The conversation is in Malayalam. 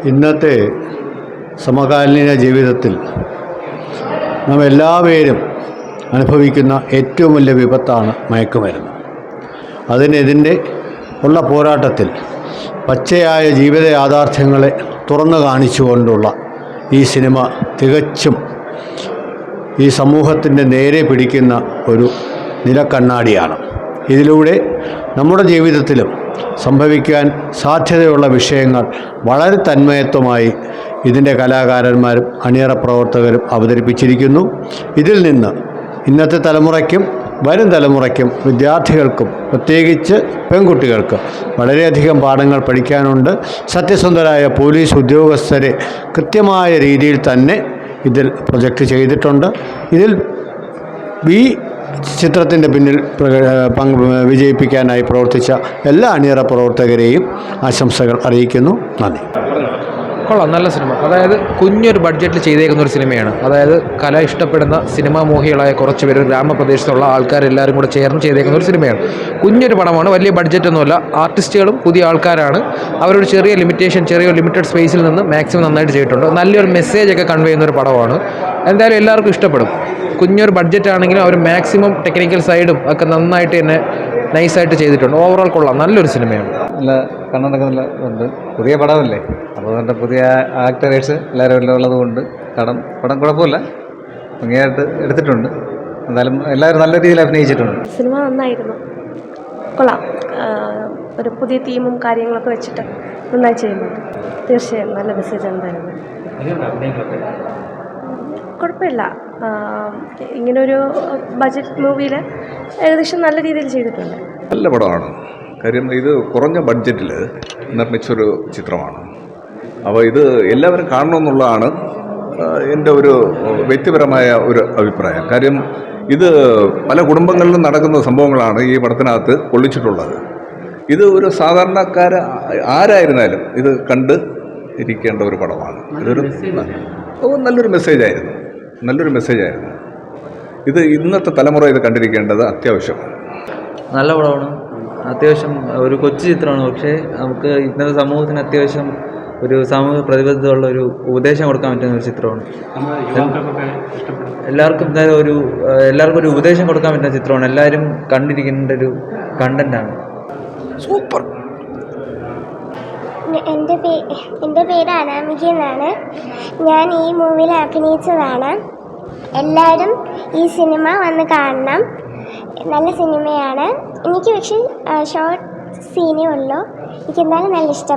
ഇന്നത്തെ സമകാലീന ജീവിതത്തിൽ നാം എല്ലാവരും അനുഭവിക്കുന്ന ഏറ്റവും വലിയ വിപത്താണ് മയക്കുമരുന്ന്. അതിനെതിരെ ഉള്ള പോരാട്ടത്തിൽ പച്ചയായ ജീവിത യാഥാർത്ഥ്യങ്ങളെ തുറന്നു കാണിച്ചുകൊണ്ടുള്ള ഈ സിനിമ തികച്ചും ഈ സമൂഹത്തിൻ്റെ നേരെ പിടിക്കുന്ന ഒരു നിലക്കണ്ണാടിയാണ്. ഇതിലൂടെ നമ്മുടെ ജീവിതത്തിലും സംഭവിക്കാൻ സാധ്യതയുള്ള വിഷയങ്ങൾ വളരെ തന്മയത്വമായി ഇതിൻ്റെ കലാകാരന്മാരും അണിയറ പ്രവർത്തകരും അവതരിപ്പിച്ചിരിക്കുന്നു. ഇതിൽ നിന്ന് ഇന്നത്തെ തലമുറയ്ക്കും വരും തലമുറയ്ക്കും വിദ്യാർത്ഥികൾക്കും പ്രത്യേകിച്ച് പെൺകുട്ടികൾക്ക് വളരെയധികം പാഠങ്ങൾ പഠിക്കാനുണ്ട്. സത്യസന്ധരായ പോലീസ് ഉദ്യോഗസ്ഥരെ കൃത്യമായ രീതിയിൽ തന്നെ ഇതിൽ പ്രൊജക്റ്റ് ചെയ്തിട്ടുണ്ട്. ഇതിൽ ഈ ചിത്രത്തിൻ്റെ പിന്നിൽ വിജയിപ്പിക്കാനായി പ്രവർത്തിച്ച എല്ലാ അണിയറ പ്രവർത്തകരെയും ആശംസകൾ അറിയിക്കുന്നു. നന്ദി. കൊള്ളാം, നല്ല സിനിമ. അതായത് കുഞ്ഞൊരു ബഡ്ജറ്റിൽ ചെയ്തേക്കുന്ന ഒരു സിനിമയാണ്. അതായത് കല ഇഷ്ടപ്പെടുന്ന സിനിമാ മോഹികളായ കുറച്ച് പേര് ഗ്രാമപ്രദേശത്തുള്ള ആൾക്കാരെല്ലാവരും കൂടെ ചേർന്ന് ചെയ്തേക്കുന്ന ഒരു സിനിമയാണ്. കുഞ്ഞൊരു പടമാണ്, വലിയ ബഡ്ജറ്റൊന്നുമല്ല. ആർട്ടിസ്റ്റുകളും പുതിയ ആൾക്കാരാണ്. അവരൊരു ചെറിയ ലിമിറ്റഡ് സ്പേസിൽ നിന്ന് മാക്സിമം നന്നായിട്ട് ചെയ്തിട്ടുണ്ട്. നല്ലൊരു മെസ്സേജൊക്കെ കൺവേ ചെയ്യുന്നൊരു പടമാണ്. എന്തായാലും എല്ലാവർക്കും ഇഷ്ടപ്പെടും. കുഞ്ഞൊരു ബഡ്ജറ്റ് ആണെങ്കിലും അവർ മാക്സിമം ടെക്നിക്കൽ സൈഡും ഒക്കെ നന്നായിട്ട് തന്നെ നൈസായിട്ട് ചെയ്തിട്ടുണ്ട്. ഓവറോൾ കൊള്ളാം, നല്ലൊരു സിനിമയാണ്. നല്ല കണ്ണനൊക്കെ നല്ല ഉണ്ട്. പുതിയ പടമല്ലേ, അപ്പോൾ അതിൻ്റെ പുതിയ ആക്ടേഴ്സ് എല്ലാവരും ഉള്ളത് കൊണ്ട് പടം കുഴപ്പമില്ല, ഭംഗിയായിട്ട് എടുത്തിട്ടുണ്ട്. എന്തായാലും എല്ലാവരും നല്ല രീതിയിൽ അഭിനയിച്ചിട്ടുണ്ട്. സിനിമ നന്നായിരുന്നു, കൊള്ളാം. ഒരു പുതിയ തീമും കാര്യങ്ങളൊക്കെ വെച്ചിട്ട് നന്നായി ചെയ്യുന്നുണ്ട്. തീർച്ചയായും നല്ല മെസ്സേജ് എന്തായിരുന്നു. കുഴപ്പമില്ല, ഇങ്ങനൊരു ബഡ്ജറ്റ് മൂവിയിൽ ഏകദേശം നല്ല രീതിയിൽ ചെയ്തിട്ടുണ്ട്. നല്ല പടമാണ്. കാര്യം ഇത് കുറഞ്ഞ ബഡ്ജറ്റിൽ നിർമ്മിച്ചൊരു ചിത്രമാണ്. അപ്പോൾ ഇത് എല്ലാവരും കാണണമെന്നുള്ളതാണ് എൻ്റെ ഒരു വ്യക്തിപരമായ ഒരു അഭിപ്രായം. കാര്യം ഇത് പല കുടുംബങ്ങളിലും നടക്കുന്ന സംഭവങ്ങളാണ് ഈ പടത്തിനകത്ത് കൊള്ളിച്ചിട്ടുള്ളത്. ഇത് ഒരു സാധാരണക്കാർ ആരായിരുന്നാലും ഇത് കണ്ട് ഇരിക്കേണ്ട ഒരു പടമാണ്. ഇതൊരു നല്ലൊരു മെസ്സേജായിരുന്നു. ഇത് ഇന്നത്തെ തലമുറ ഇത് കണ്ടിരിക്കേണ്ടത് അത്യാവശ്യമാണ്. നല്ല പടമാണ്, അത്യാവശ്യം ഒരു കൊച്ചു ചിത്രമാണ്. പക്ഷേ നമുക്ക് ഇന്നത്തെ സമൂഹത്തിന് അത്യാവശ്യം ഒരു സാമൂഹിക പ്രതിബദ്ധതയുള്ള ഒരു ഉപദേശം കൊടുക്കാൻ പറ്റുന്ന ഒരു ചിത്രമാണ്. എല്ലാവർക്കും ഒരു ഉപദേശം കൊടുക്കാൻ പറ്റുന്ന ചിത്രമാണ്. എല്ലാവരും കണ്ടിരിക്കേണ്ട ഒരു കണ്ടന്റാണ്. സൂപ്പർ. എൻ്റെ പേര് അനാമിക എന്നാണ്. ഞാൻ ഈ മൂവിയിൽ അഭിനയിച്ചതാണ്. എല്ലാവരും ഈ സിനിമ വന്ന് കാണണം, നല്ല സിനിമയാണ്. എനിക്ക് പക്ഷേ ഷോർട്ട് സീനേ ഉള്ളൂ. എനിക്ക് എന്തായാലും നല്ല ഇഷ്ടം.